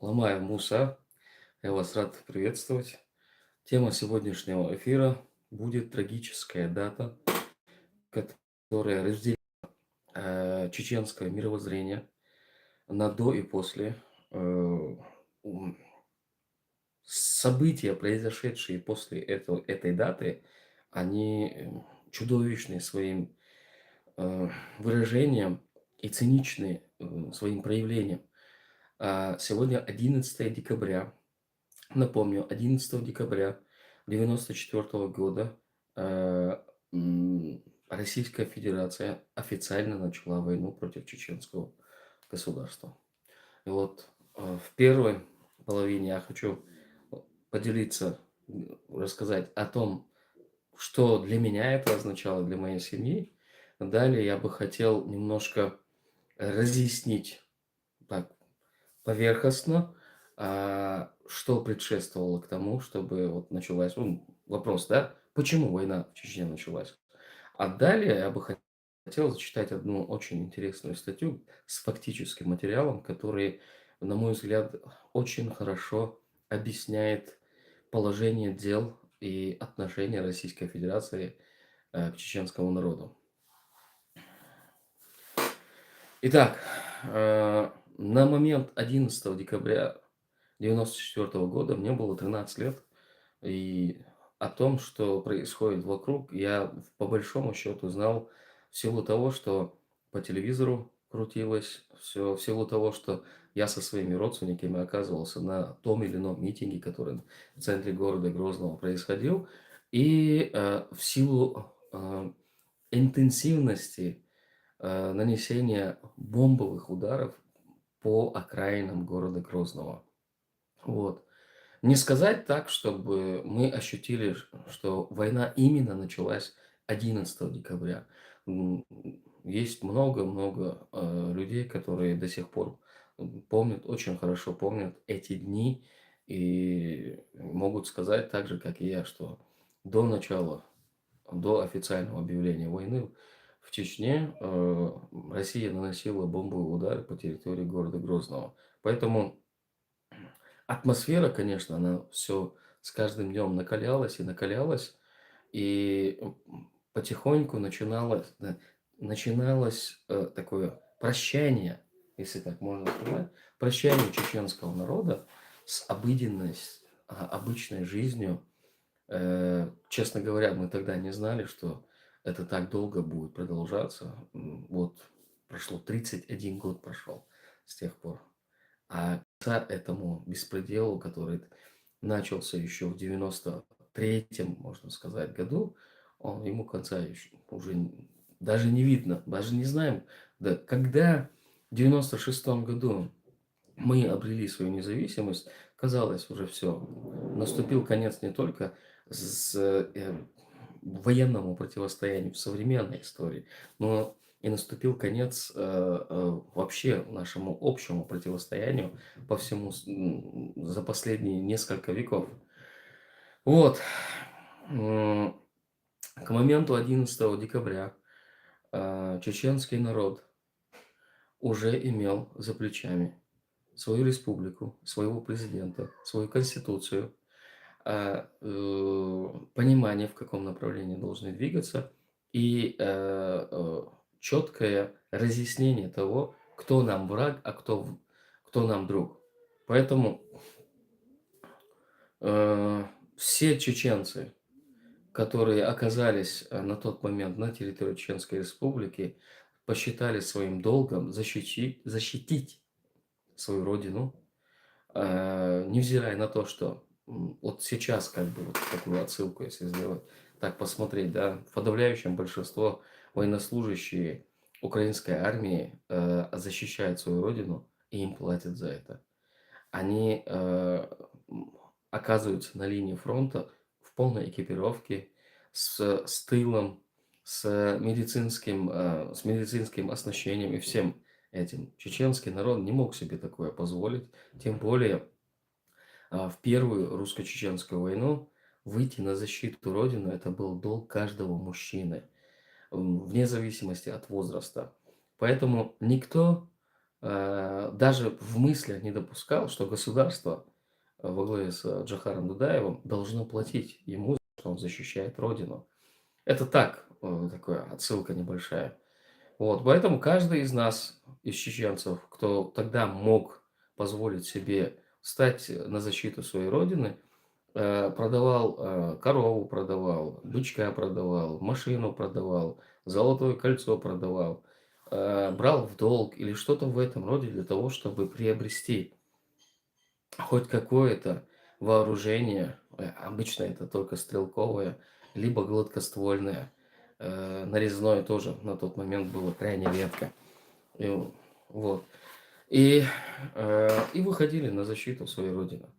Ломаем Муса. Я вас рад приветствовать. Тема сегодняшнего эфира будет трагическая дата, которая разделит чеченское мировоззрение на до и после. Э, ум, События, произошедшие после этой даты, они чудовищны своим э, выражением и циничны своим проявлением. Сегодня 11 декабря. Напомню, 11 декабря 1994 года э, Российская Федерация официально начала войну против чеченского государства. И вот в первой половине я хочу поделиться, рассказать о том, что для меня это означало, для моей семьи. Далее я бы хотел немножко разъяснить так, поверхностно, что предшествовало к тому, чтобы вот началась, вопрос, да, почему война в Чечне началась. А далее я бы хотел зачитать одну очень интересную статью с фактическим материалом, который, на мой взгляд, очень хорошо объясняет положение дел и отношения Российской Федерации к чеченскому народу. Итак, на момент 11 декабря 1994 года мне было 13 лет, и о том, что происходит вокруг, я по большому счету знал в силу того, что по телевизору крутилось, все в силу того, что я со своими родственниками оказывался на том или ином митинге, который в центре города Грозного происходил, и в силу интенсивности нанесения бомбовых ударов по окраинам города Грозного. Вот. Не сказать так, чтобы мы ощутили, что война именно началась 11 декабря. М, Есть много-много людей, которые до сих пор помнят, очень хорошо помнят эти дни и могут сказать так же, как и я, что до начала, до официального объявления войны в Чечне Россия наносила бомбовые удары по территории города Грозного. Поэтому атмосфера, конечно, она все с каждым днем накалялась и накалялась, и потихоньку начиналось такое прощание, если так можно сказать, прощание чеченского народа с обычной жизнью. Честно говоря, мы тогда не знали, что это так долго будет продолжаться. Вот прошло 31 год прошел с тех пор. А конца этому беспределу, который начался еще в 93-м, можно сказать, году, ему конца еще уже даже не видно, даже не знаем. Да, когда в 96-м году мы обрели свою независимость, казалось уже все, наступил конец не только военному противостоянию в современной истории, но и наступил конец вообще нашему общему противостоянию по всему за последние несколько веков. Вот. М, К моменту 11 декабря чеченский народ уже имел за плечами свою республику, своего президента, свою конституцию, понимание, в каком направлении должны двигаться, и четкое разъяснение того, кто нам враг, а кто нам друг. Поэтому все чеченцы, которые оказались на тот момент на территории Чеченской Республики, посчитали своим долгом защитить свою родину, невзирая на то, что вот сейчас, как бы, вот такую отсылку, если сделать, так посмотреть, да, подавляющее большинство военнослужащие украинской армии защищают свою родину, и им платят за это. Они оказываются на линии фронта в полной экипировке, с тылом, с медицинским оснащением и всем этим. Чеченский народ не мог себе такое позволить, тем более в Первую русско-чеченскую войну выйти на защиту Родины – это был долг каждого мужчины, вне зависимости от возраста. Поэтому никто даже в мыслях не допускал, что государство во главе с Джохаром Дудаевым должно платить ему, что он защищает родину. Это так, такая отсылка небольшая. Вот, поэтому каждый из нас, из чеченцев, кто тогда мог позволить себе встать на защиту своей родины, продавал корову, продавал, бычка продавал, машину продавал, золотое кольцо продавал, брал в долг или что-то в этом роде для того, чтобы приобрести хоть какое-то вооружение, обычно это только стрелковое, либо гладкоствольное, нарезное тоже на тот момент было крайне редко. И, вот. И, и выходили на защиту своей родины.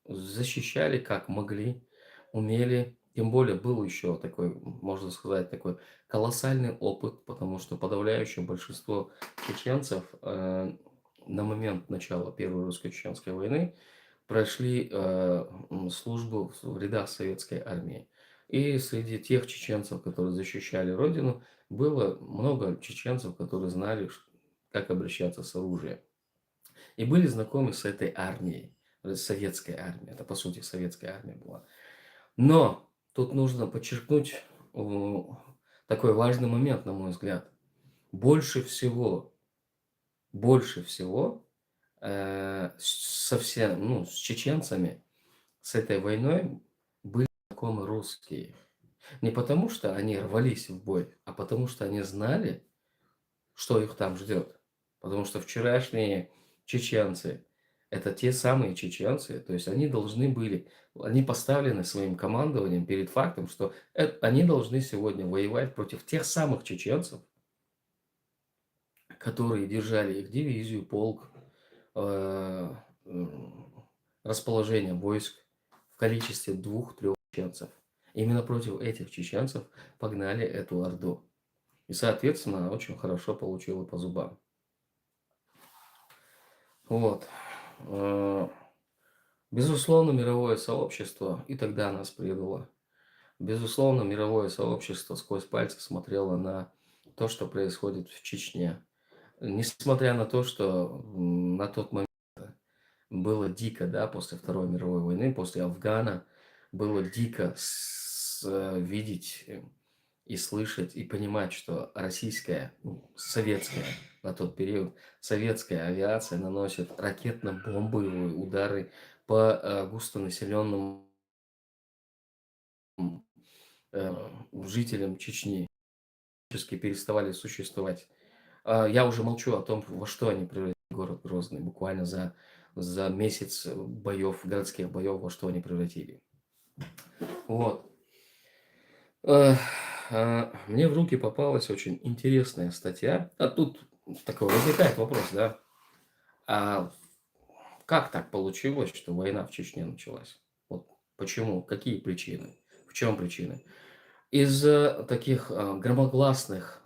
Защищали как могли, умели. Тем более был еще такой, можно сказать, такой колоссальный опыт, потому что подавляющее большинство чеченцев на момент начала Первой русско-чеченской войны прошли службу в рядах советской армии. И среди тех чеченцев, которые защищали родину, было много чеченцев, которые знали, как обращаться с оружием. И были знакомы с этой армией, советской армией. Это, по сути, советская армия была. Но тут нужно подчеркнуть такой важный момент, на мой взгляд. Больше всего с чеченцами, с этой войной были знакомы русские. Не потому, что они рвались в бой, а потому, что они знали, что их там ждет. Потому что вчерашние чеченцы — это те самые чеченцы, то есть они поставлены своим командованием перед фактом, что они должны сегодня воевать против тех самых чеченцев, которые держали их дивизию, полк, э, расположение войск в количестве 2-3 чеченцев. Именно против этих чеченцев погнали эту орду. И, соответственно, очень хорошо получила по зубам. Вот. Э, Безусловно, мировое сообщество и тогда нас предало. Безусловно, мировое сообщество сквозь пальцы смотрело на то, что происходит в Чечне. Несмотря на то, что на тот момент было дико, да, после Второй мировой войны, после Афгана, было дико видеть и слышать, и понимать, что российская, советская на тот период, советская авиация наносит ракетно-бомбовые удары по густонаселенным жителям Чечни. Практически переставали существовать. Я уже молчу о том, во что они превратили город Грозный. Буквально за месяц боев, городских боев, во что они превратили. Вот. Мне в руки попалась очень интересная статья. А тут такой возникает вопрос, да? А как так получилось, что война в Чечне началась? Вот почему? Какие причины? В чем причины? Из таких громогласных,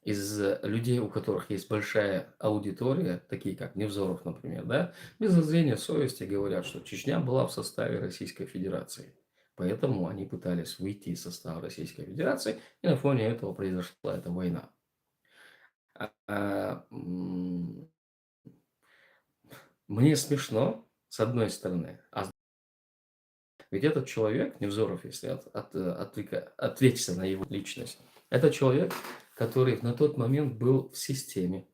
из людей, у которых есть большая аудитория, такие как Невзоров, например, да, без зазрения совести говорят, что Чечня была в составе Российской Федерации. Поэтому они пытались выйти из состава Российской Федерации, и на фоне этого произошла эта война. А, Мне смешно, с одной стороны, ведь этот человек, Невзоров, если отвлечься на его личность, это человек, который на тот момент был в системе,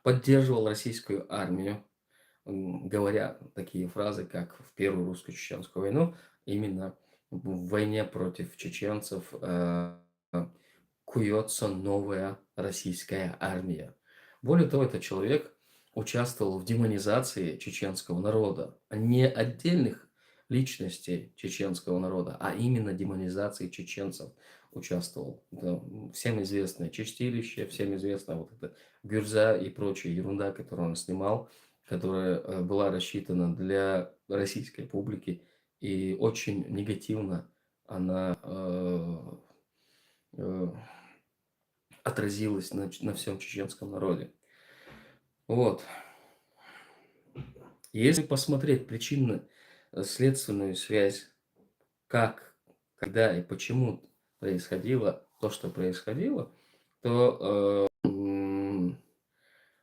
поддерживал российскую армию, говоря такие фразы, как в Первую русско-чеченскую войну, именно в войне против чеченцев куется новая российская армия. Более того, этот человек участвовал в демонизации чеченского народа, не отдельных личностей чеченского народа, а именно демонизации чеченцев участвовал. Это всем известное Чистилище, всем известно вот это Гюрза и прочая ерунда, которую он снимал, которая была рассчитана для российской публики, и очень негативно она отразилась на всем чеченском народе. Вот. Если посмотреть причинно-следственную связь, как, когда и почему происходило то, что происходило, то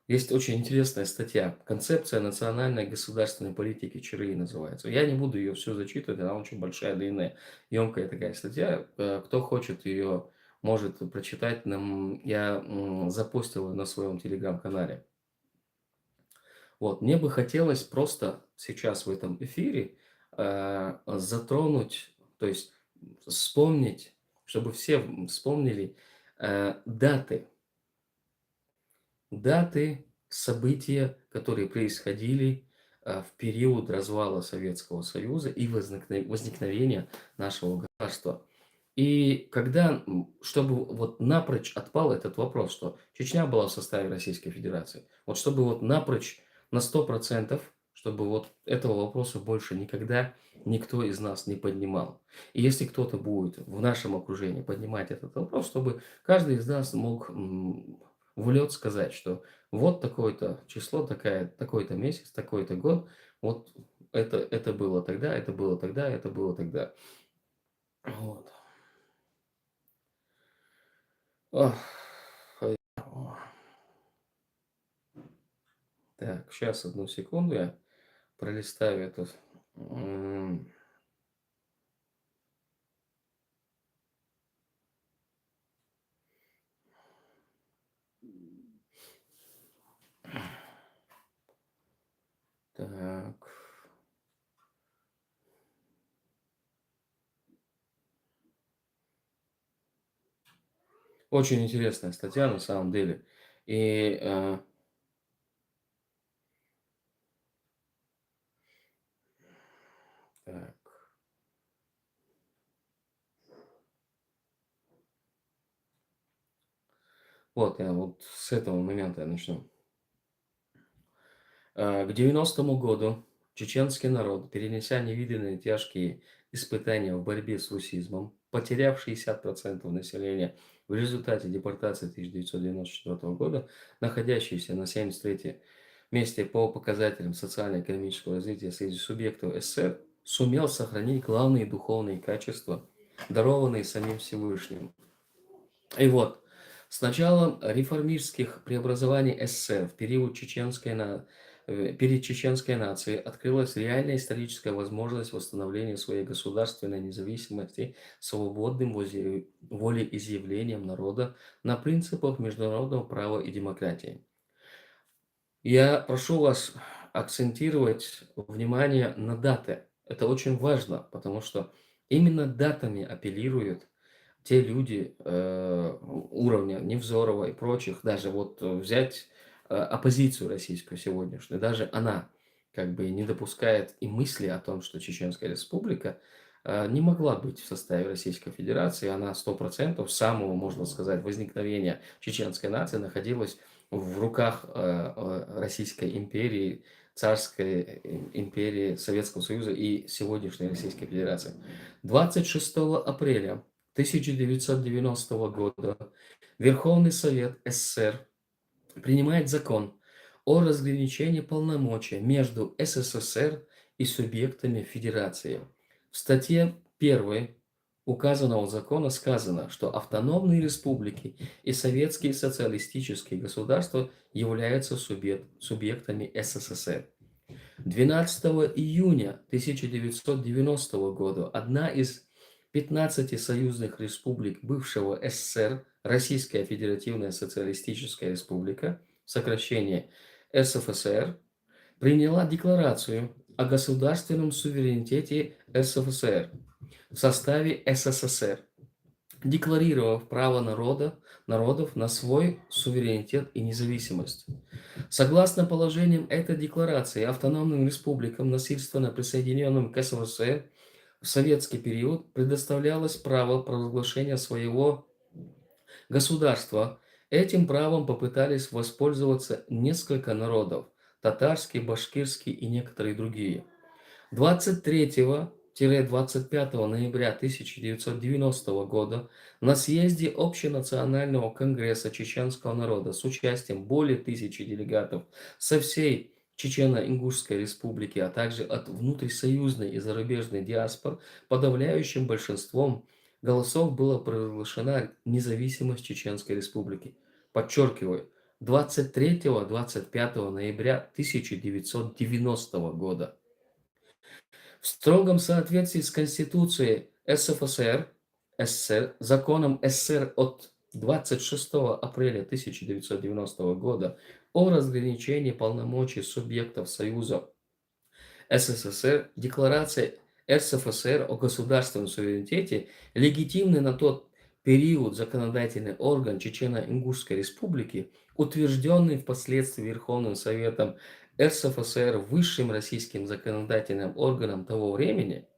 Есть очень интересная статья «Концепция национальной государственной политики ЧРИ» называется. Я не буду ее все зачитывать, она очень большая, длинная, емкая такая статья. Кто хочет ее, может прочитать. Я запостил ее на своем телеграм-канале. Вот, мне бы хотелось просто сейчас в этом эфире затронуть, то есть вспомнить, чтобы все вспомнили даты, события, которые происходили в период развала Советского Союза и возникновения нашего государства. И когда, чтобы вот напрочь отпал этот вопрос, что Чечня была в составе Российской Федерации, вот чтобы вот напрочь на 100%, чтобы вот этого вопроса больше никогда никто из нас не поднимал. И если кто-то будет в нашем окружении поднимать этот вопрос, чтобы каждый из нас мог в лед сказать, что вот такое-то число, такой-то месяц, такой-то год, вот это было тогда, это было тогда, это было тогда. Вот. Ох, о. Так, сейчас одну секунду я пролистаю этот. м, Так. Очень интересная статья на самом деле. И так, вот я вот с этого момента я начну. К 90-му году чеченский народ, перенеся невиданные тяжкие испытания в борьбе с русизмом, потеряв 60% населения в результате депортации 1994 года, находящиеся на 73 месте по показателям социально-экономического развития среди субъектов СССР, сумел сохранить главные духовные качества, дарованные самим Всевышним. И вот, с началом реформистских преобразований СССР в период перед чеченской нацией открылась реальная историческая возможность восстановления своей государственной независимости свободным волеизъявлением народа на принципах международного права и демократии. Я прошу вас акцентировать внимание на даты. Это очень важно, потому что именно датами апеллируют те люди уровня Невзорова и прочих, даже вот взять оппозицию российскую сегодняшнюю, даже она как бы не допускает и мысли о том, что Чеченская Республика не могла быть в составе Российской Федерации. Она 100% с самого, можно сказать, возникновения чеченской нации находилась в руках Российской империи, царской империи Советского Союза и сегодняшней Российской Федерации. 26 апреля 1990 года Верховный Совет СССР принимает закон о разграничении полномочий между СССР и субъектами Федерации. В статье 1 указанного закона сказано, что автономные республики и советские социалистические государства являются субъектами СССР. 12 июня 1990 года одна из 15 союзных республик бывшего СССР, Российская Федеративная Социалистическая Республика, сокращение СФСР, приняла декларацию о государственном суверенитете СФСР в составе СССР, декларировав право народов на свой суверенитет и независимость. Согласно положениям этой декларации, автономным республикам, насильственно присоединенным к СССР в советский период, предоставлялось право провозглашения своего государства. Этим правом попытались воспользоваться несколько народов – татарский, башкирский и некоторые другие. 23-25 ноября 1990 года на съезде Общенационального конгресса чеченского народа с участием более 1000 делегатов со всей Чечено-Ингушской республики, а также от внутрисоюзной и зарубежной диаспор, подавляющим большинством голосов была провозглашена независимость Чеченской республики. Подчеркиваю, 23-25 ноября 1990 года. В строгом соответствии с Конституцией СССР, законом СССР от 26 апреля 1990 года о разграничении полномочий субъектов Союза СССР, Декларация РСФСР о государственном суверенитете, легитимный на тот период законодательный орган Чечено-Ингушской республики, утвержденный впоследствии Верховным Советом РСФСР, высшим российским законодательным органом того времени,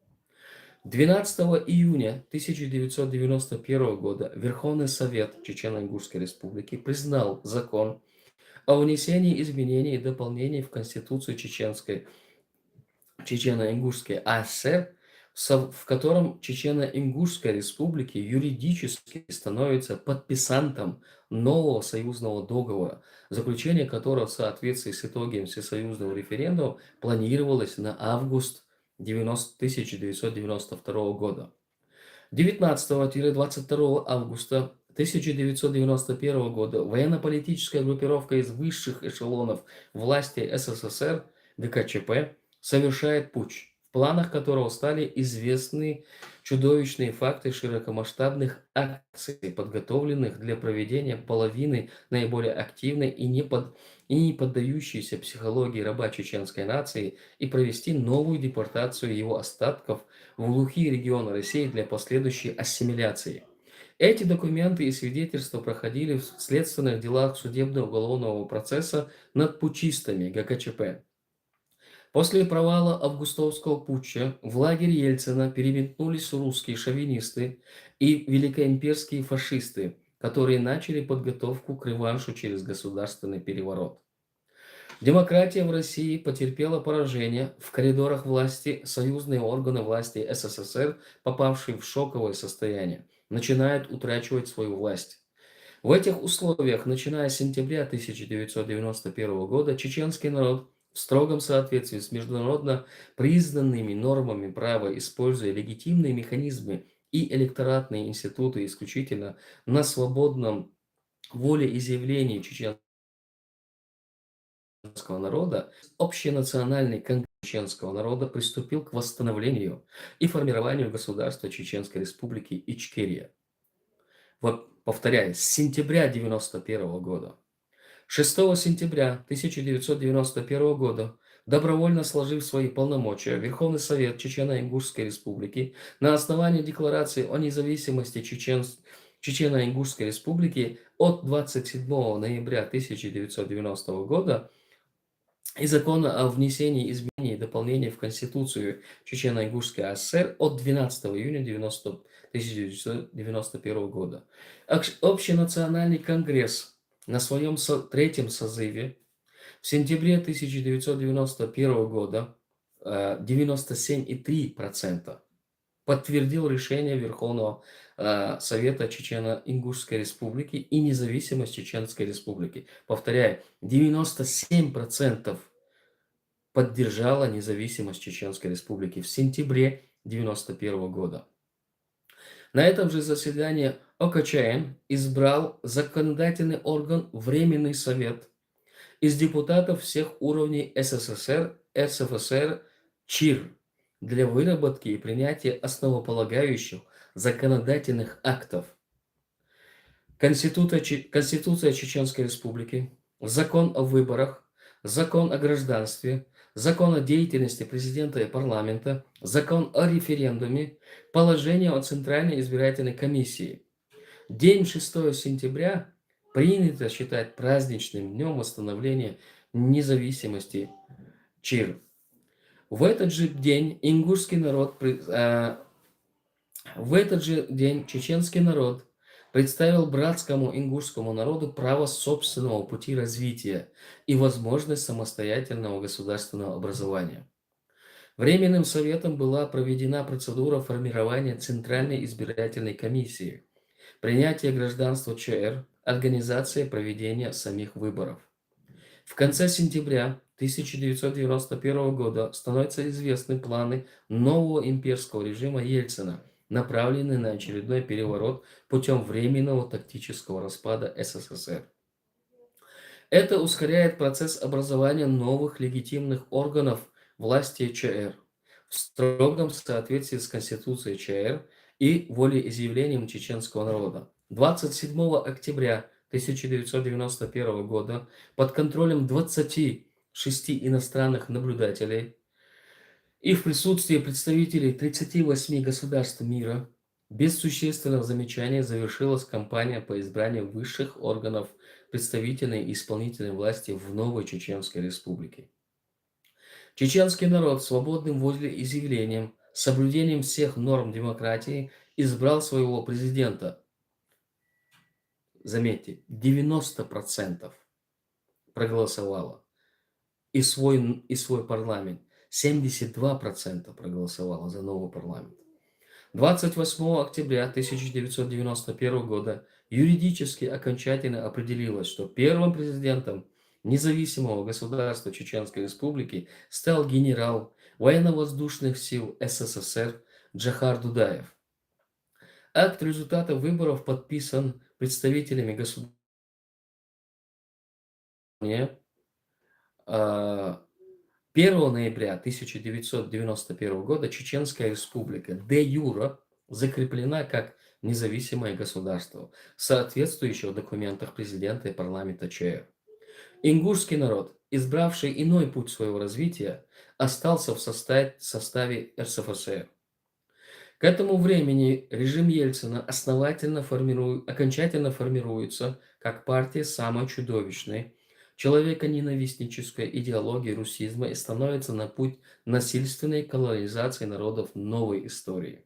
12 июня 1991 года Верховный Совет Чечено-Ингушской республики признал закон о внесении изменений и дополнений в Конституцию Чечено-Ингушской АСР, в котором Чечено-Ингушская республика юридически становится подписантом нового союзного договора, заключение которого в соответствии с итогами всесоюзного референдума планировалось на август 1992 года. 19-22 августа 1991 года военно-политическая группировка из высших эшелонов власти СССР ГКЧП совершает путч, в планах которого стали известны чудовищные факты широкомасштабных акций, подготовленных для проведения половины наиболее активной и не поддающейся психологии раба чеченской нации и провести новую депортацию его остатков в глухие регионы России для последующей ассимиляции. Эти документы и свидетельства проходили в следственных делах судебно-уголовного процесса над путчистами ГКЧП. После провала августовского путча в лагерь Ельцина переметнулись русские шовинисты и великоимперские фашисты, которые начали подготовку к реваншу через государственный переворот. Демократия в России потерпела поражение. В коридорах власти союзные органы власти СССР, попавшие в шоковое состояние, начинают утрачивать свою власть. В этих условиях, начиная с сентября 1991 года, чеченский народ в строгом соответствии с международно признанными нормами права, используя легитимные механизмы и электоратные институты исключительно на свободном волеизъявлении чеченского народа, общенациональный конгресс чеченского народа приступил к восстановлению и формированию государства Чеченской Республики Ичкерия. Вот, повторяю, с сентября 1991 года. 6 сентября 1991 года, добровольно сложив свои полномочия, Верховный Совет Чечено-Ингушской Республики на основании Декларации о независимости Чечено-Ингушской Республики от 27 ноября 1990 года и Закона о внесении изменений и дополнений в Конституцию Чечено-Ингушской АСР от 12 июня 1991 года. Общенациональный конгресс на своем третьем созыве в сентябре 1991 года 97,3% подтвердил решение Верховного Совета Чечено-Ингушской Республики и независимость Чеченской Республики. Повторяю, 97% поддержала независимость Чеченской Республики в сентябре 1991 года. На этом же заседании ОКЧН избрал законодательный орган Временный Совет из депутатов всех уровней СССР, РСФСР, ЧИР для выработки и принятия основополагающих законодательных актов. Конституция Чеченской Республики, Закон о выборах, Закон о гражданстве, Закон о деятельности президента и парламента, Закон о референдуме, Положение о Центральной избирательной комиссии. День 6 сентября принято считать праздничным днем восстановления независимости ЧИР. В этот же день чеченский народ представил братскому ингушскому народу право собственного пути развития и возможность самостоятельного государственного образования. Временным советом была проведена процедура формирования Центральной избирательной комиссии, принятие гражданства ЧР, организация проведения самих выборов. В конце сентября 1991 года становятся известны планы нового имперского режима Ельцина, направленные на очередной переворот путем временного тактического распада СССР. Это ускоряет процесс образования новых легитимных органов власти ЧР в строгом соответствии с Конституцией ЧР и волеизъявлением чеченского народа. 27 октября 1991 года под контролем 26 иностранных наблюдателей и в присутствии представителей 38 государств мира без существенных замечаний завершилась кампания по избранию высших органов представительной и исполнительной власти в новой Чеченской Республике. Чеченский народ свободным волеизъявлением, с соблюдением всех норм демократии избрал своего президента. Заметьте, 90% проголосовало и свой парламент. 72% проголосовало за новый парламент. 28 октября 1991 года юридически окончательно определилось, что первым президентом независимого государства Чеченской Республики стал генерал военно-воздушных сил СССР Джохар Дудаев. Акт результатов выборов подписан представителями государства 1 ноября 1991 года Чеченская Республика де-юре закреплена как независимое государство в соответствующих документах президента и парламента ЧР. Ингушский народ, избравший иной путь своего развития, остался в составе РСФСР. К этому времени режим Ельцина окончательно формируется как партия самой чудовищной, человеконенавистнической идеологии русизма и становится на путь насильственной колонизации народов новой истории.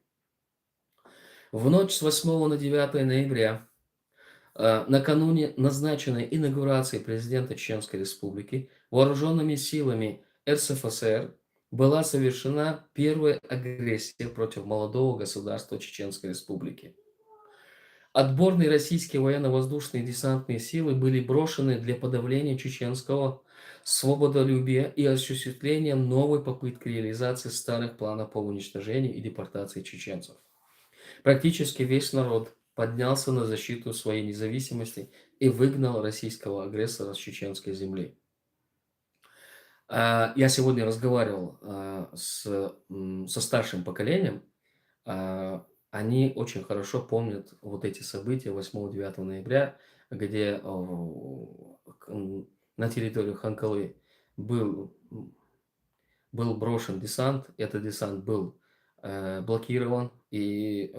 В ночь с 8 на 9 ноября, накануне назначенной инаугурации президента Чеченской Республики, вооруженными силами РСФСР была совершена первая агрессия против молодого государства Чеченской Республики. Отборные российские военно-воздушные десантные силы были брошены для подавления чеченского свободолюбия и осуществления новой попытки реализации старых планов по уничтожению и депортации чеченцев. Практически весь народ поднялся на защиту своей независимости и выгнал российского агрессора с чеченской земли. Я сегодня разговаривал со старшим поколением. Они очень хорошо помнят вот эти события 8-9 ноября, где на территорию Ханкалы был брошен десант. Этот десант был блокирован и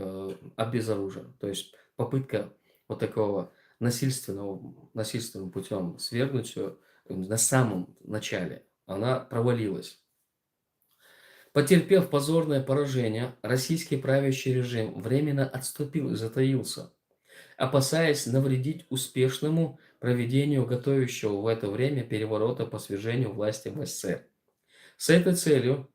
обезоружен. То есть попытка вот такого насильственным путем свергнуть все на самом начале, она провалилась. Потерпев позорное поражение, российский правящий режим временно отступил и затаился, опасаясь навредить успешному проведению готовящего в это время переворота по свержению власти в СССР. С этой целью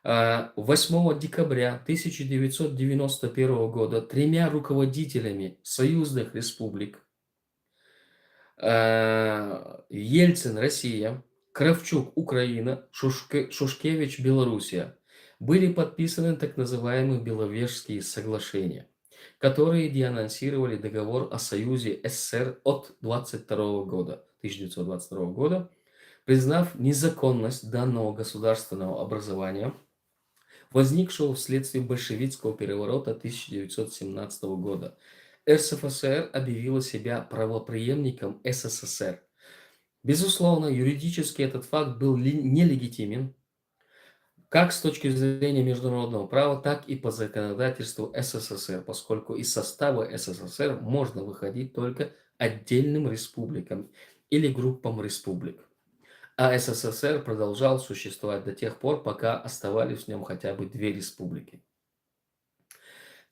8 декабря 1991 года 3 руководителями союзных республик Ельцин, Россия, Кравчук, Украина, Шушкевич, Белоруссия, были подписаны так называемые Беловежские соглашения, которые деанонсировали договор о союзе СССР от 1922 года, признав незаконность данного государственного образования, возникшего вследствие большевистского переворота 1917 года. РСФСР объявила себя правопреемником СССР. Безусловно, юридически этот факт был нелегитимен как с точки зрения международного права, так и по законодательству СССР, поскольку из состава СССР можно выходить только отдельным республикам или группам республик. А СССР продолжал существовать до тех пор, пока оставались в нем хотя бы 2 республики.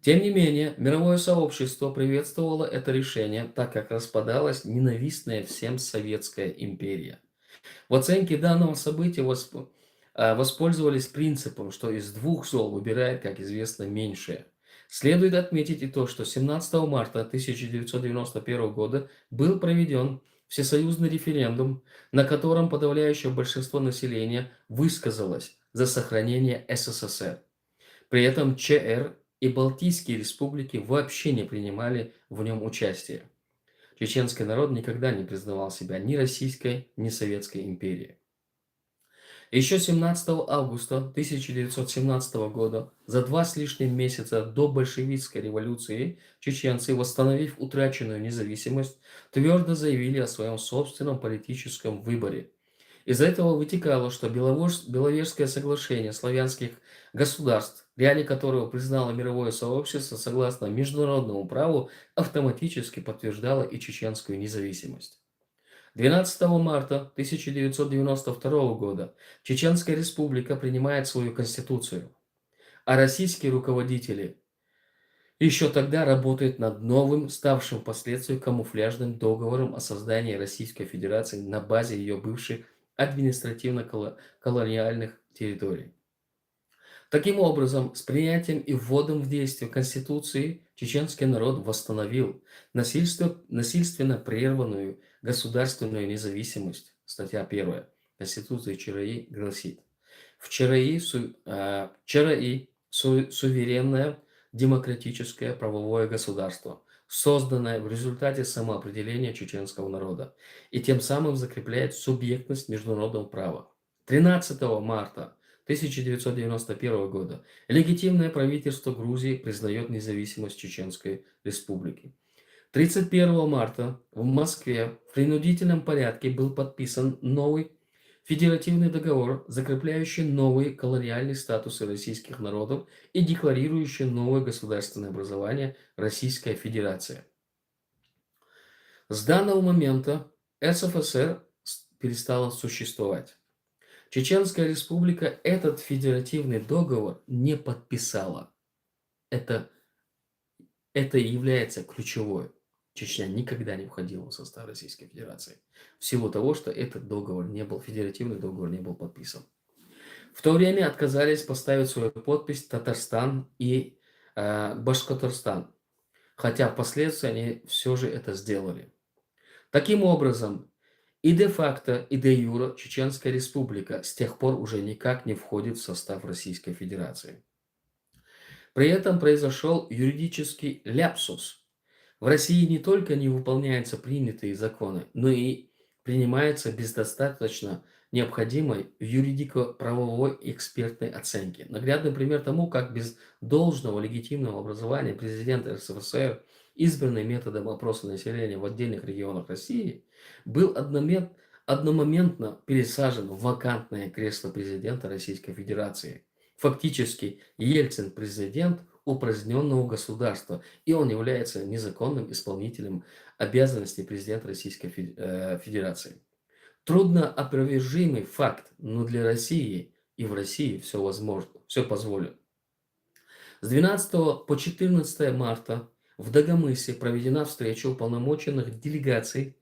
Тем не менее, мировое сообщество приветствовало это решение, так как распадалась ненавистная всем Советская империя. В оценке данного события воспользовались принципом, что из 2 зол выбирает, как известно, меньшее. Следует отметить и то, что 17 марта 1991 года был проведен всесоюзный референдум, на котором подавляющее большинство населения высказалось за сохранение СССР. При этом ЧР и Балтийские республики вообще не принимали в нем участие. Чеченский народ никогда не признавал себя ни Российской, ни Советской империей. Еще 17 августа 1917 года, за 2 с лишним месяца до большевистской революции, чеченцы, восстановив утраченную независимость, твердо заявили о своем собственном политическом выборе. Из этого вытекало, что Беловежское соглашение славянских государств, реалии которого признало мировое сообщество согласно международному праву, автоматически подтверждало и чеченскую независимость. 12 марта 1992 года Чеченская республика принимает свою конституцию, а российские руководители еще тогда работают над новым, ставшим впоследствии камуфляжным договором о создании Российской Федерации на базе ее бывших административно-колониальных территорий. Таким образом, с принятием и вводом в действие Конституции чеченский народ восстановил насильственно прерванную государственную независимость. Статья 1 Конституции ЧРИ гласит: в ЧРИ суверенное демократическое правовое государство, созданное в результате самоопределения чеченского народа, и тем самым закрепляет субъектность международного права. 13 марта 1991 года легитимное правительство Грузии признает независимость Чеченской Республики. 31 марта в Москве в принудительном порядке был подписан новый федеративный договор, закрепляющий новые колониальные статусы российских народов и декларирующий новое государственное образование Российская Федерация. С данного момента РСФСР перестала существовать. Чеченская республика этот федеративный договор не подписала. Это и является ключевой. Чечня никогда не входила в состав Российской Федерации. В силу того, что этот договор не был, федеративный договор не был подписан. В то время отказались поставить свою подпись Татарстан и Башкортостан. Хотя впоследствии они все же это сделали. Таким образом, и де-факто, и де-юре Чеченская республика с тех пор уже никак не входит в состав Российской Федерации. При этом произошел юридический ляпсус. В России не только не выполняются принятые законы, но и принимаются без достаточно необходимой юридико-правовой экспертной оценки. Наглядный пример тому, как без должного легитимного образования президент РСФСР, избранный методом опроса населения в отдельных регионах России, был одномоментно пересажен в вакантное кресло президента Российской Федерации. Фактически Ельцин президент упраздненного государства, и он является незаконным исполнителем обязанностей президента Российской Федерации. Трудноопровержимый факт, но для России и в России все возможно, все позволено. С 12 по 14 марта в Дагомысе проведена встреча уполномоченных делегаций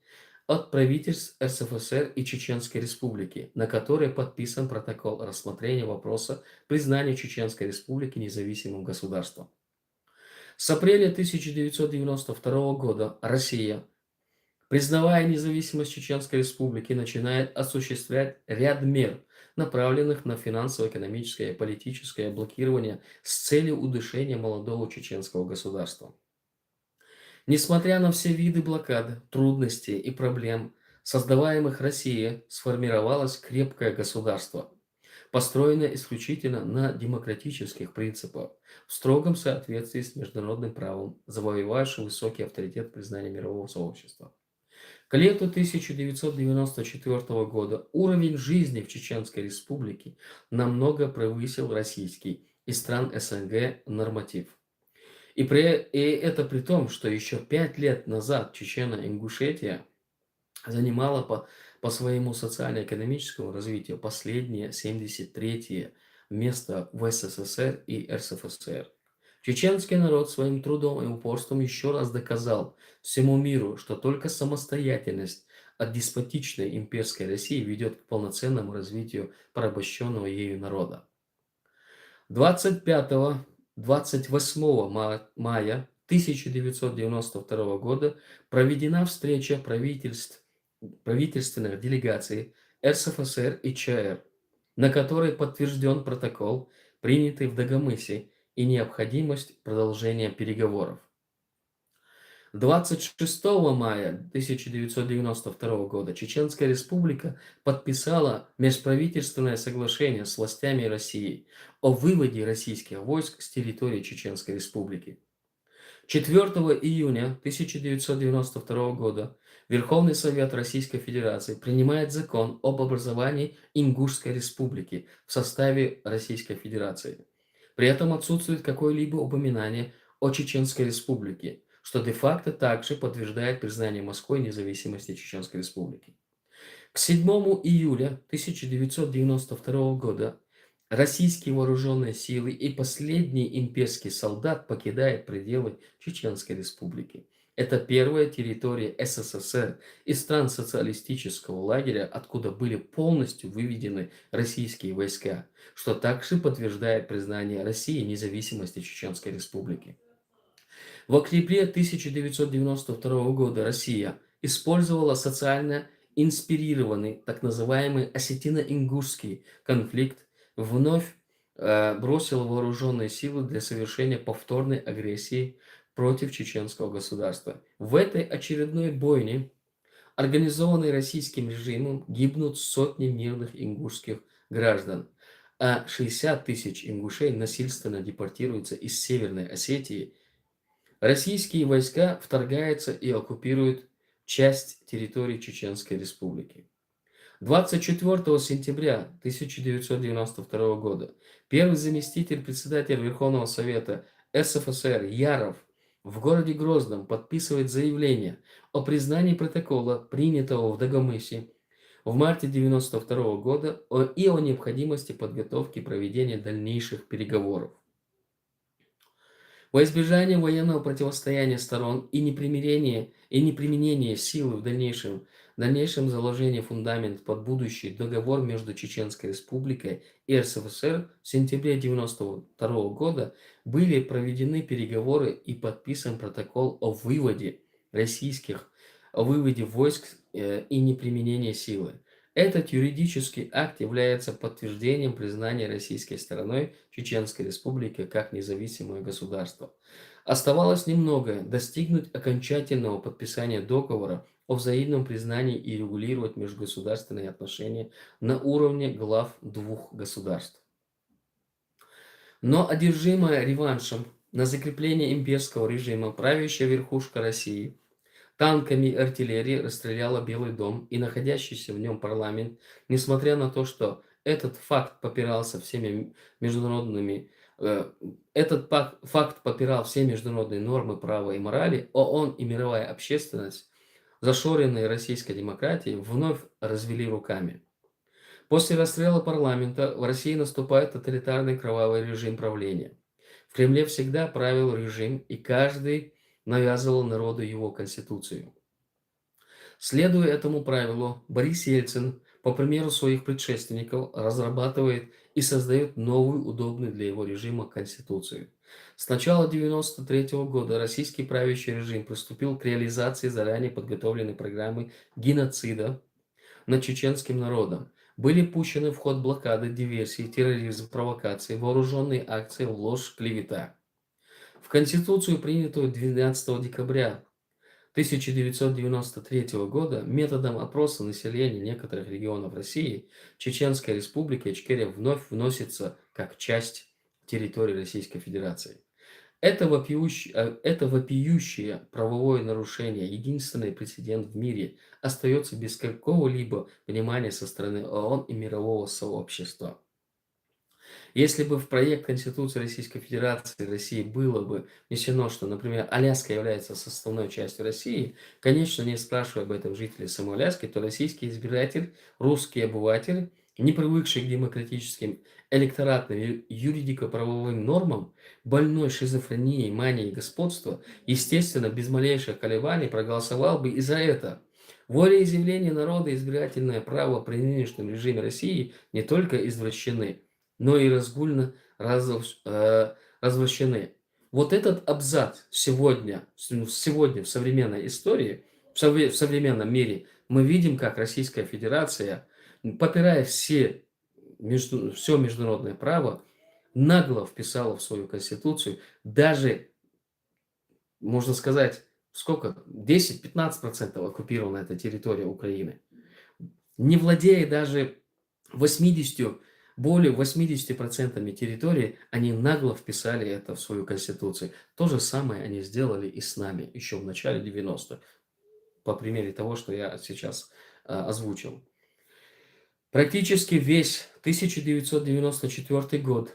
от правительств РСФСР и Чеченской Республики, на которой подписан протокол рассмотрения вопроса признания Чеченской Республики независимым государством. С апреля 1992 года Россия, признавая независимость Чеченской Республики, начинает осуществлять ряд мер, направленных на финансово-экономическое и политическое блокирование с целью удушения молодого чеченского государства. Несмотря на все виды блокады, трудностей и проблем, создаваемых Россией, сформировалось крепкое государство, построенное исключительно на демократических принципах, в строгом соответствии с международным правом, завоевавшим высокий авторитет признания мирового сообщества. К лету 1994 года уровень жизни в Чеченской Республике намного превысил российский и стран СНГ норматив. И это при том, что еще 5 лет назад Чечено-Ингушетия занимала по своему социально-экономическому развитию последнее 73-е место в СССР и РСФСР. Чеченский народ своим трудом и упорством еще раз доказал всему миру, что только самостоятельность от деспотичной имперской России ведет к полноценному развитию порабощенного ею народа. 25-28 мая 1992 года проведена встреча правительственных делегаций РСФСР и ЧР, на которой подтвержден протокол, принятый в Дагомысе, и необходимость продолжения переговоров. 26 мая 1992 года Чеченская Республика подписала межправительственное соглашение с властями России о выводе российских войск с территории Чеченской Республики. 4 июня 1992 года Верховный Совет Российской Федерации принимает закон об образовании Ингушской Республики в составе Российской Федерации. При этом отсутствует какое-либо упоминание о Чеченской Республике, что де-факто также подтверждает признание Москвой независимости Чеченской Республики. К 7 июля 1992 года российские вооруженные силы и последний имперский солдат покидает пределы Чеченской Республики. Это первая территория СССР и стран социалистического лагеря, откуда были полностью выведены российские войска, что также подтверждает признание России независимости Чеченской Республики. В октябре 1992 года Россия использовала социально инспирированный так называемый осетино-ингушский конфликт, вновь бросила вооруженные силы для совершения повторной агрессии против чеченского государства. В этой очередной бойне, организованной российским режимом, гибнут сотни мирных ингушских граждан, а 60 тысяч ингушей насильственно депортируются из Северной Осетии. Российские войска вторгаются и оккупируют часть территории Чеченской Республики. 24 сентября 1992 года первый заместитель председателя Верховного Совета СФСР Яров в городе Грозном подписывает заявление о признании протокола, принятого в Дагомысе в марте 1992 года и о необходимости подготовки проведения дальнейших переговоров. Во избежание военного противостояния сторон и неприменения силы в дальнейшем заложении фундамент под будущий договор между Чеченской Республикой и РСФСР в сентябре 1992 года были проведены переговоры и подписан протокол о выводе войск и неприменении силы. Этот юридический акт является подтверждением признания российской стороной Чеченской Республики как независимое государство. Оставалось немного достигнуть окончательного подписания договора о взаимном признании и регулировать межгосударственные отношения на уровне глав двух государств. Но одержимая реваншем на закрепление имперского режима правящая верхушка России танками и артиллерией расстреляла Белый дом и находящийся в нем парламент, несмотря на то, что этот факт попирал все международные нормы права и морали, ООН и мировая общественность, зашоренные российской демократией, вновь развели руками. После расстрела парламента в России наступает тоталитарный кровавый режим правления. В Кремле всегда правил режим, и каждый навязывал народу его конституцию. Следуя этому правилу, Борис Ельцин, по примеру своих предшественников, разрабатывает и создает новую, удобную для его режима конституцию. С начала 1993 года российский правящий режим приступил к реализации заранее подготовленной программы геноцида над чеченским народом. Были пущены в ход блокады, диверсии, терроризм, провокации, вооруженные акции, ложь, клевета. В Конституцию, принятую 12 декабря 1993 года, методом опроса населения некоторых регионов России, Чеченская Республика Ичкерия вновь вносится как часть территории Российской Федерации. Это вопиющее правовое нарушение, единственный прецедент в мире, остается без какого-либо внимания со стороны ООН и мирового сообщества. Если бы в проект Конституции Российской Федерации России было бы внесено, что, например, Аляска является составной частью России, конечно, не спрашивая об этом жителей самой Аляски, то российский избиратель, русский обыватель, не привыкший к демократическим электоратным юридико-правовым нормам, больной шизофренией, манией господства, естественно, без малейших колебаний проголосовал бы и за это. Волеизъявление народа и избирательное право при нынешнем режиме России не только извращены, но и разгульно развращены. Вот этот абзац сегодня в современной истории, в современном мире, мы видим, как Российская Федерация, попирая все международное право, нагло вписала в свою конституцию, даже, можно сказать, сколько? 10-15% оккупирована эта территория Украины. Не владея даже 80, более 80% территории, они нагло вписали это в свою конституцию. То же самое они сделали и с нами еще в начале 90-х, по примере того, что я сейчас озвучил. Практически весь 1994 год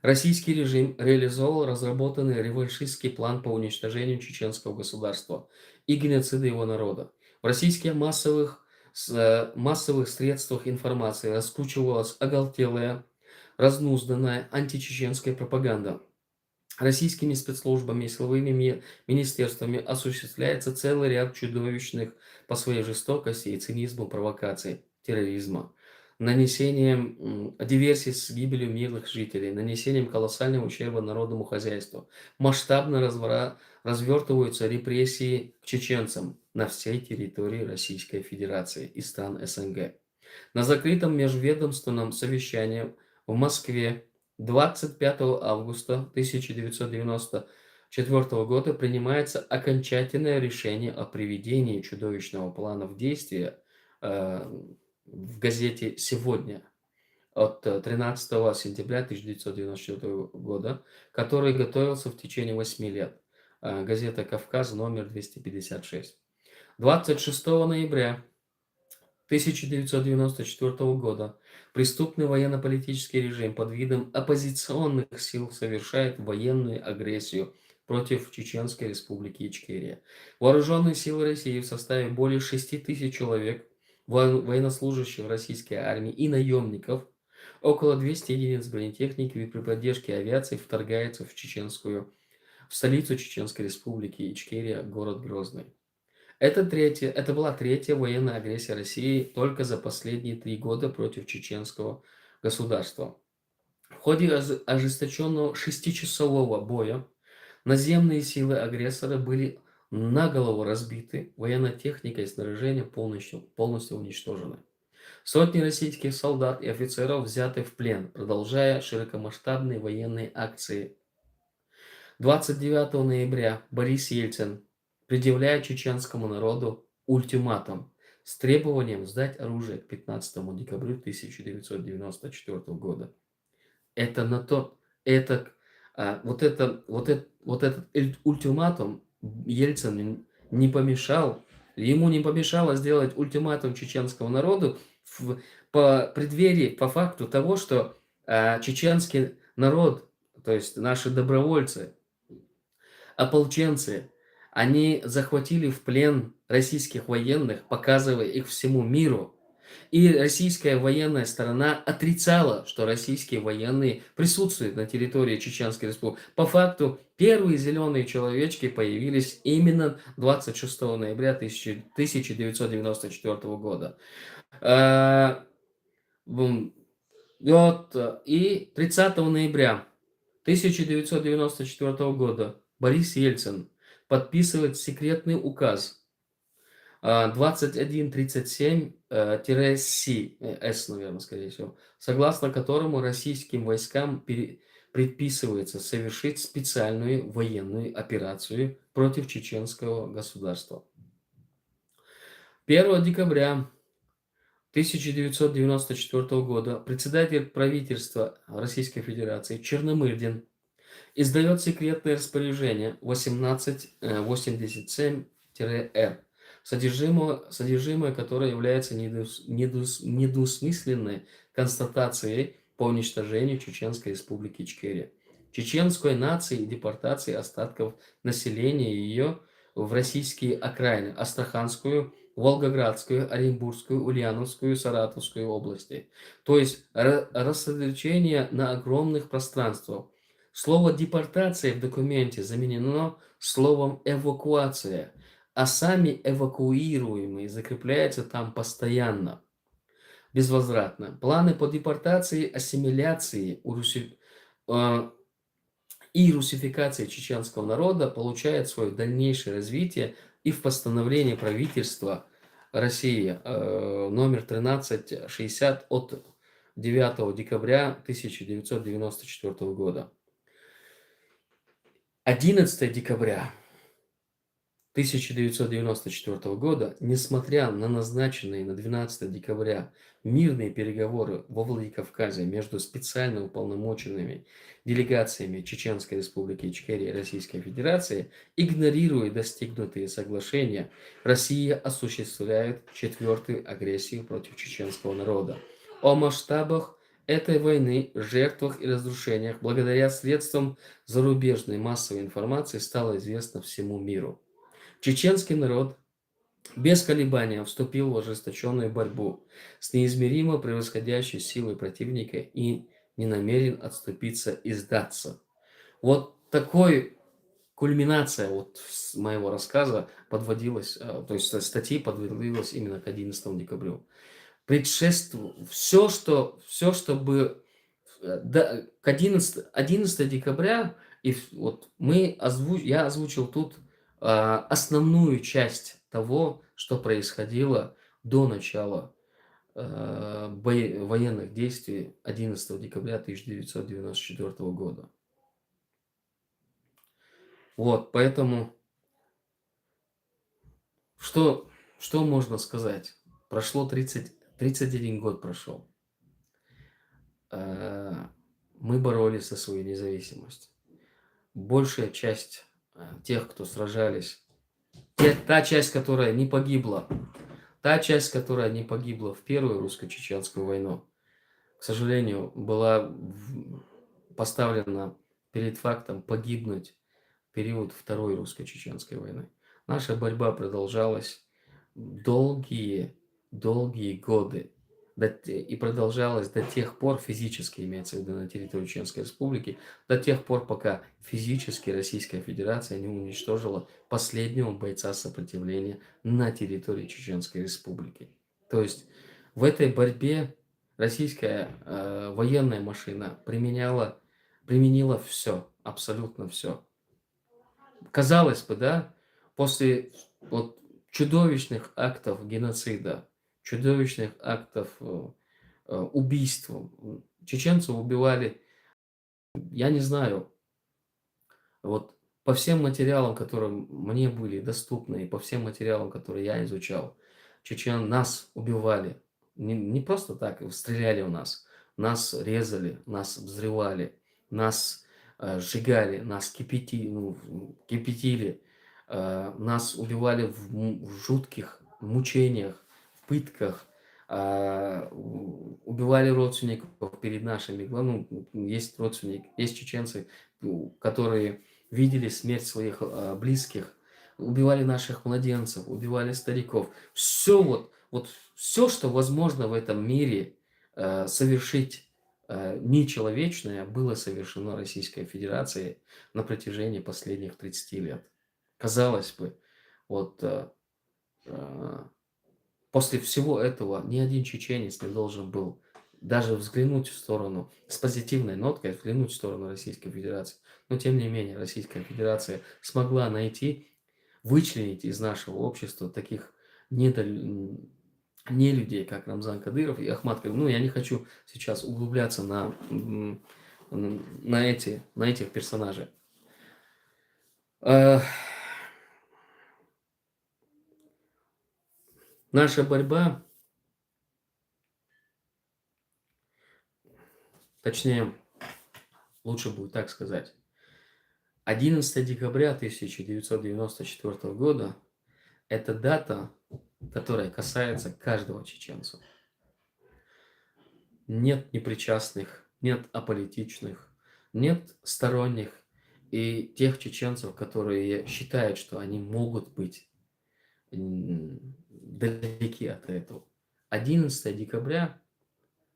российский режим реализовал разработанный реваншистский план по уничтожению чеченского государства и геноцида его народа. В российских массовых средствах информации раскручивалась оголтелая, разнузданная античеченская пропаганда. Российскими спецслужбами и силовыми министерствами осуществляется целый ряд чудовищных по своей жестокости и цинизму провокаций, терроризма, нанесением диверсий с гибелью мирных жителей, нанесением колоссального ущерба народному хозяйству. Масштабно развертываются репрессии к чеченцам на всей территории Российской Федерации и стран СНГ. На закрытом межведомственном совещании в Москве 25 августа 1994 года принимается окончательное решение о приведении чудовищного плана в действие в газете «Сегодня» от 13 сентября 1994 года, который готовился в течение 8 лет. Газета «Кавказ», номер 256. 26 ноября 1994 года преступный военно-политический режим под видом оппозиционных сил совершает военную агрессию против Чеченской Республики Ичкерия. Вооруженные силы России в составе более 6 тысяч человек, военнослужащих российской армии и наемников, около 200 единиц бронетехники и при поддержке авиации вторгается в столицу Чеченской Республики Ичкерия, город Грозный. Это была третья военная агрессия России только за последние 3 года против чеченского государства. В ходе ожесточенного 6-часового боя наземные силы агрессора были наголову разбиты, военная техника и снаряжение полностью уничтожены. Сотни российских солдат и офицеров взяты в плен, продолжая широкомасштабные военные акции. 29 ноября Борис Ельцин предъявляет чеченскому народу ультиматум с требованием сдать оружие к 15 декабря 1994 года. Это на то, это, вот этот ультиматум Ельцин не помешал, ему не помешало сделать ультиматум чеченскому народу по преддверии, по факту того, что чеченский народ, то есть наши добровольцы, ополченцы, они захватили в плен российских военных, показывая их всему миру. И российская военная сторона отрицала, что российские военные присутствуют на территории Чеченской Республики. По факту, первые зеленые человечки появились именно 26 ноября 1994 года. И 30 ноября 1994 года Борис Ельцин подписывает секретный указ 2137-С, наверное, скорее всего, согласно которому российским войскам предписывается совершить специальную военную операцию против чеченского государства. 1 декабря 1994 года председатель правительства Российской Федерации Черномырдин издает секретное распоряжение 1887-Р, содержимое которое является недвусмысленной констатацией по уничтожению Чеченской Республики Ичкерия, чеченской нации и депортации остатков населения ее в российские окраины: Астраханскую, Волгоградскую, Оренбургскую, Ульяновскую, Саратовскую области. То есть рассредоточение на огромных пространствах. Слово «депортация» в документе заменено словом «эвакуация», а сами эвакуируемые закрепляются там постоянно, безвозвратно. Планы по депортации, ассимиляции и русификации чеченского народа получают свое дальнейшее развитие и в постановлении правительства России номер 1360 от 9 декабря 1994 года. 11 декабря 1994 года, несмотря на назначенные на 12 декабря мирные переговоры во Владикавказе между специально уполномоченными делегациями Чеченской Республики Ичкерия и Российской Федерации, игнорируя достигнутые соглашения, Россия осуществляет четвертую агрессию против чеченского народа. О масштабах этой войны, жертвах и разрушениях благодаря средствам зарубежной массовой информации стало известно всему миру. Чеченский народ без колебания вступил в ожесточенную борьбу с неизмеримо превосходящей силой противника и не намерен отступиться и сдаться. Вот такой кульминация вот моего рассказа подводилась, то есть статьи подводилась именно к 11 декабрю. Все, чтобы к 11 декабря, вот я озвучил тут основную часть того, что происходило до начала военных действий 11 декабря 1994 года. Вот, поэтому, что можно сказать? Прошло 31 год прошел. Мы боролись за свою независимость. Большая часть тех, кто сражались, та часть, которая не погибла, в Первую русско-чеченскую войну, к сожалению, была поставлена перед фактом погибнуть в период Второй русско-чеченской войны. Наша борьба продолжалась долгие годы. И продолжалась до тех пор, физически имеется в виду на территории Чеченской Республики, до тех пор, пока физически Российская Федерация не уничтожила последнего бойца сопротивления на территории Чеченской Республики. То есть в этой борьбе российская военная машина применила все, абсолютно все. Казалось бы, да, после вот чудовищных актов геноцида, чудовищных актов убийства, чеченцев убивали, я не знаю, вот по всем материалам, которые мне были доступны, и по всем материалам, которые я изучал, нас убивали. Не просто так, стреляли в нас резали, нас взрывали, нас сжигали, нас кипятили, нас убивали в жутких мучениях, в пытках, убивали родственников перед нашими глазами. Ну, есть родственники, есть чеченцы, которые видели смерть своих близких, убивали наших младенцев, убивали стариков. Все все, что возможно в этом мире совершить нечеловечное, было совершено Российской Федерацией на протяжении последних 30 лет. Казалось бы, вот после всего этого ни один чеченец не должен был даже взглянуть в сторону, с позитивной ноткой взглянуть в сторону Российской Федерации. Но тем не менее Российская Федерация смогла вычленить из нашего общества таких нелюдей, как Рамзан Кадыров и Ахмат Кадыров. Ну, я не хочу сейчас углубляться на этих персонажей. Наша борьба, точнее, лучше будет так сказать, 11 декабря 1994 года – это дата, которая касается каждого чеченца. Нет непричастных, нет аполитичных, нет сторонних и тех чеченцев, которые считают, что они могут быть далеки от этого. 11 декабря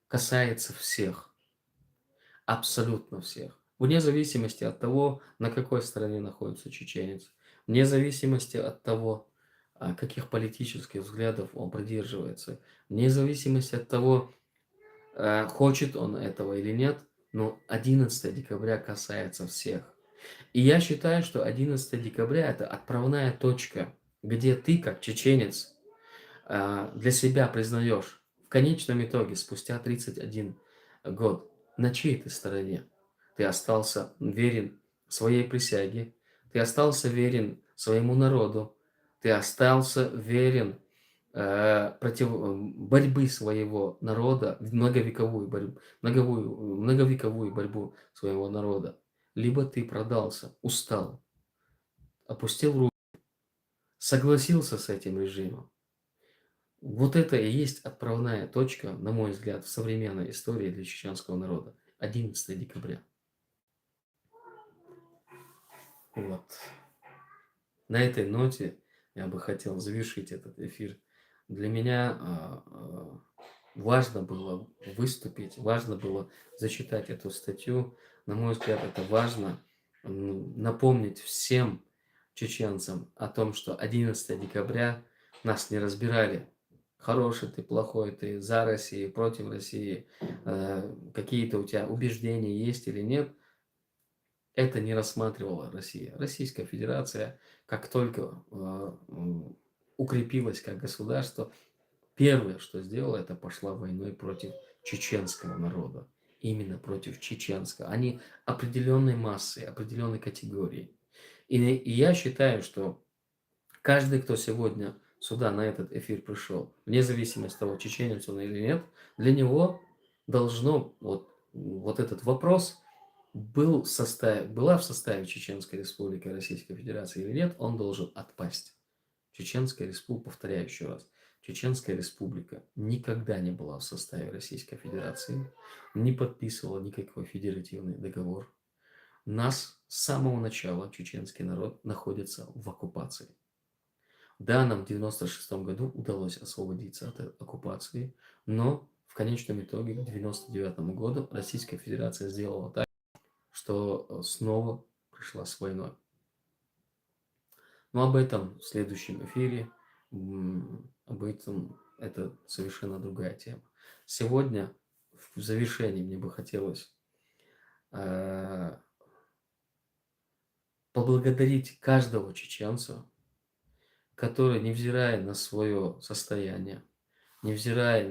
касается всех, абсолютно всех. Вне зависимости от того, на какой стороне находится чеченец, вне зависимости от того, каких политических взглядов он придерживается, вне зависимости от того, хочет он этого или нет, но 11 декабря касается всех. И я считаю, что 11 декабря – это отправная точка, где ты, как чеченец, для себя признаешь в конечном итоге, спустя 31 год, на чьей ты стороне. Ты остался верен своей присяге, ты остался верен своему народу, Ты остался верен борьбы своего народа, в многовековую борьбу, многовековую борьбу своего народа. Либо ты продался, устал, опустил руки, согласился с этим режимом. Вот это и есть отправная точка, на мой взгляд, в современной истории для чеченского народа. 11 декабря. Вот. На этой ноте я бы хотел завершить этот эфир. Для меня важно было выступить, важно было зачитать эту статью. На мой взгляд, это важно напомнить всем чеченцам о том, что 11 декабря нас не разбирали. Хороший ты, плохой ты, за Россию, против России, какие-то у тебя убеждения есть или нет. Это не рассматривала Россия. Российская Федерация, как только укрепилась как государство, первое, что сделала, это пошла войной против чеченского народа. Именно против чеченского. Они определенной массы, определенной категории. И я считаю, что каждый, кто сегодня сюда, на этот эфир пришел, вне зависимости от того, чеченец он или нет, для него должно вот этот вопрос была в составе Чеченской Республики Российской Федерации или нет, он должен отпасть. Чеченская Республика, повторяю еще раз, Чеченская Республика никогда не была в составе Российской Федерации, не подписывала никакой федеративный договор. Нас с самого начала чеченский народ находится в оккупации. Да, нам в 1996 году удалось освободиться от оккупации, но в конечном итоге к 1999 году Российская Федерация сделала так, что снова пришла с войной. Но об этом в следующем эфире, об этом это совершенно другая тема. Сегодня в завершении мне бы хотелось поблагодарить каждого чеченца, который, невзирая на свое состояние, невзирая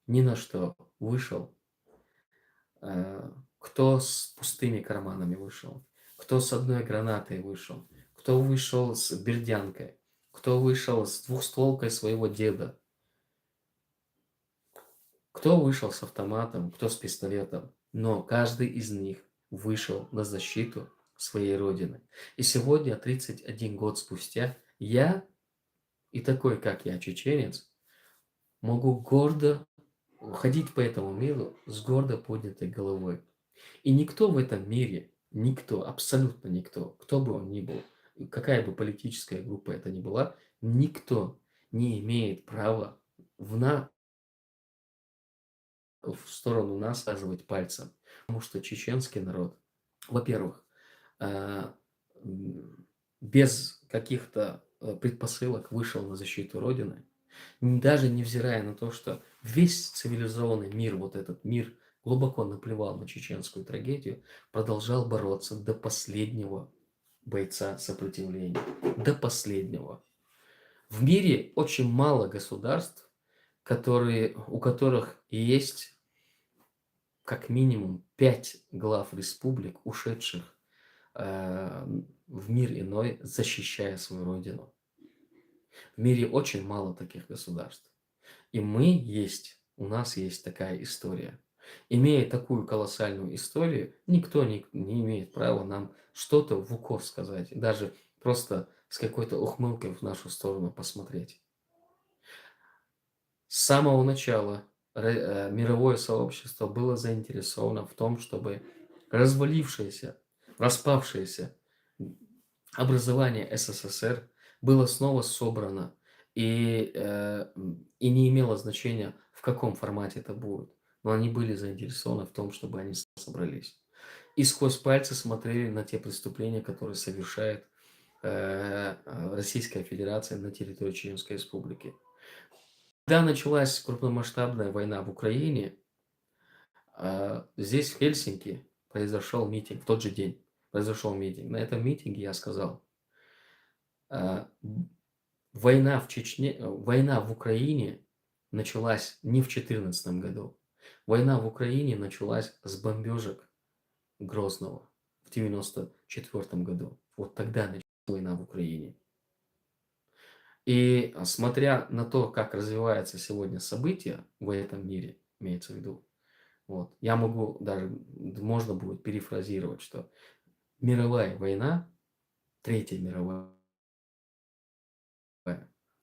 ни на что, вышел, кто с пустыми карманами вышел, кто с одной гранатой вышел, кто вышел с бердянкой, кто вышел с двухстволкой своего деда, кто вышел с автоматом, кто с пистолетом, но каждый из них вышел на защиту своей родины. И сегодня, 31 год спустя, я и такой, как я, чеченец, могу гордо ходить по этому миру с гордо поднятой головой. И никто в этом мире, никто, абсолютно никто, кто бы он ни был, какая бы политическая группа это ни была, никто не имеет права в сторону нас указывать пальцем. Потому что чеченский народ, во-первых, а, без каких-то предпосылок вышел на защиту Родины, даже невзирая на то, что весь цивилизованный мир, вот этот мир, глубоко наплевал на чеченскую трагедию, продолжал бороться до последнего бойца сопротивления. До последнего. В мире очень мало государств, у которых есть как минимум 5 глав республик, ушедших в мир иной, защищая свою родину. В мире очень мало таких государств. И у нас есть такая история. Имея такую колоссальную историю, никто не имеет права нам что-то в укор сказать, даже просто с какой-то ухмылкой в нашу сторону посмотреть. С самого начала мировое сообщество было заинтересовано в том, чтобы распавшееся образование СССР было снова собрано и не имело значения, в каком формате это будет. Но они были заинтересованы в том, чтобы они собрались. И сквозь пальцы смотрели на те преступления, которые совершает Российская Федерация на территории Чеченской Республики. Когда началась крупномасштабная война в Украине, здесь, в Хельсинки, произошел митинг, в тот же день произошел митинг. На этом митинге я сказал, война в Украине началась не в 2014 году. Война в Украине началась с бомбежек Грозного в 1994 году. Вот тогда началась война в Украине. И смотря на то, как развиваются сегодня события в этом мире, имеется в виду, вот, я могу даже, можно будет перефразировать, что мировая война, Третья мировая,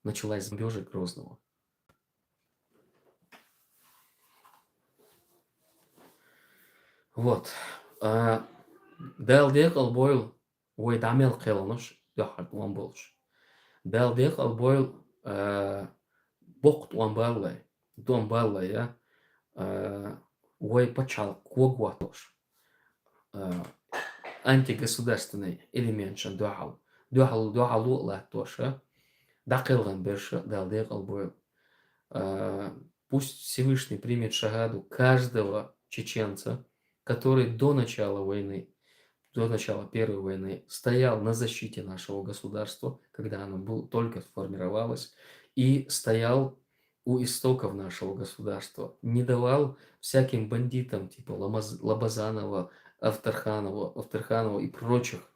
началась с бомбежек Грозного. Вот. Дәл декал бойл ойдамел қылыныш, дөхат уан болш. Дәл декал бойл боқт уан баллай, я, ой почал квогватош. Антигосударственный элемент шан дөхал. Дөхал ула тоша. Дақылған берша, дәл декал бойл. Пусть Всевышний примет шагаду каждого чеченца, который до начала войны, до начала Первой войны стоял на защите нашего государства, когда оно только сформировалось, и стоял у истоков нашего государства, не давал всяким бандитам типа Лабазанова, Авторханова и прочих,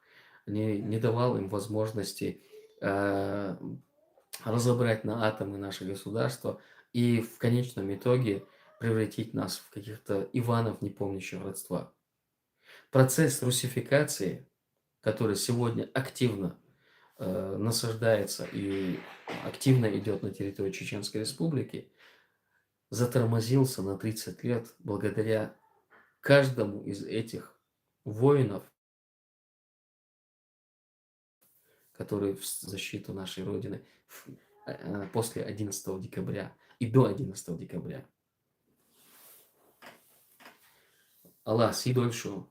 не давал им возможности разобрать на атомы наше государство и в конечном итоге превратить нас в каких-то Иванов, не помнящих родства. Процесс русификации, который сегодня активно насаждается и активно идет на территории Чеченской Республики, затормозился на 30 лет благодаря каждому из этих воинов, которые в защиту нашей Родины после 11 декабря и до 11 декабря. Аллах сидольшу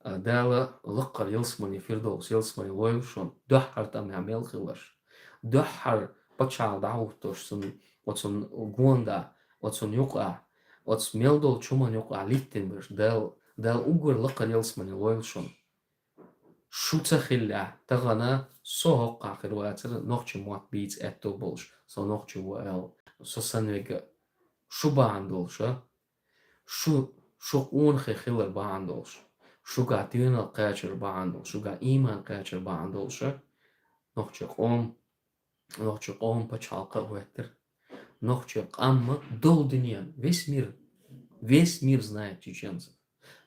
дала лаққар елсмани фирдоус елсмани лойшон дохар там ямел хилаш дохар почал даутошсон отсон гонда отсон юка отс мелдол чуман юка литтенбеш дал угур лаққар елсмани лойшон шуца хилля тагана сохоқ қақирватер нохчи муат бийц этто болш со нохчи ваэл со санвега шубаандолша шу унхи хилар баандолш шуга дюнал качер баандол шуга иман качер баандолша нохчи қом пачалка веттер нохчи амма дол дунья весь мир знает чеченцев,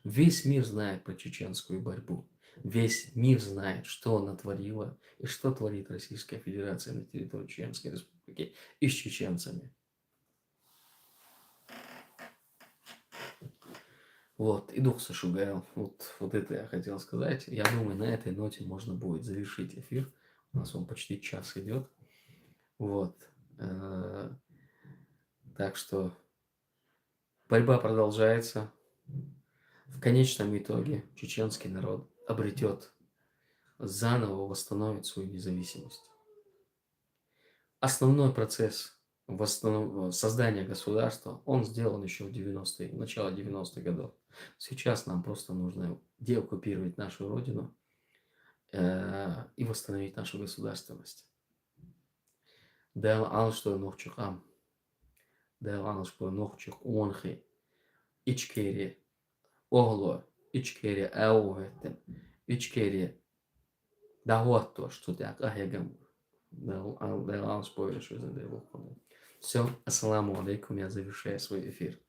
весь мир знает про чеченскую борьбу. Весь мир знает, что она творила и что творит Российская Федерация на территории Чеченской Республики и с чеченцами. Вот, и дух Сашугайл. Вот это я хотел сказать. Я думаю, на этой ноте можно будет завершить эфир. У нас он почти час идет. Вот. Так что борьба продолжается. В конечном итоге чеченский народ обретет, заново восстановит свою независимость. Основной процесс создания государства, он сделан еще в 90-е, в начале 90-х годов. Сейчас нам просто нужно деоккупировать нашу родину и восстановить нашу государственность. Дэл алштой нохчукам, дэл алштой нохчук онхи, ичкери огло, ичкери аугеттен, ичкери давотто, что так ахегам. Дэл алштой решил задел. Все, ассаламу алейкум, я завершаю свой эфир.